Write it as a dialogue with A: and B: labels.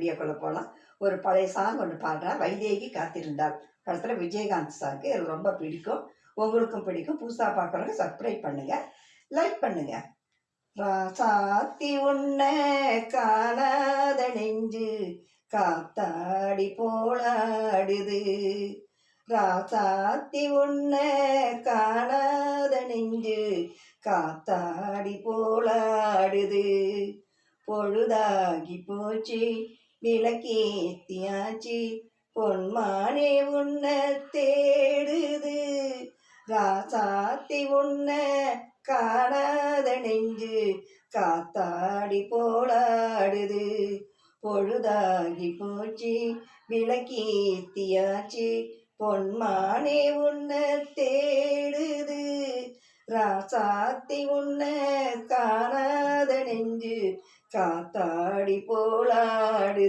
A: வீடியோக்குள்ளே போகலாம். ஒரு பழைய சாங் ஒன்று பாடுறேன். வைதேகி காத்திருந்தாள் படத்தில் விஜயகாந்த் சாங்கு எனக்கு ரொம்ப பிடிக்கும். உங்களுக்கும் பிடிக்கும். புதுசாக பார்க்குறவங்க சப்ஸ்கிரைப் பண்ணுங்கள், லைக் பண்ணுங்கள். ராசாத்தி உன்னை காணாத நெஞ்சு காத்தாடி போலாடுது. ராசாத்தி உன்னை காணாத நெஞ்சு காத்தாடி போலாடுது. பொழுதாகி போச்சு விளக்கேத்தியாச்சு பொன்மானே உன்னை தேடுது. ராசாத்தி உன்னை காணாத நெஞ்சு காத்தாடி போலாடுது. பொழுதாகி போச்சு விளக்கேத்தியாச்சு பொன்மானே உன்னை தேடுது. ராசாத்தி உன்னை காணாத நெஞ்சு காத்தாடி போலாடு.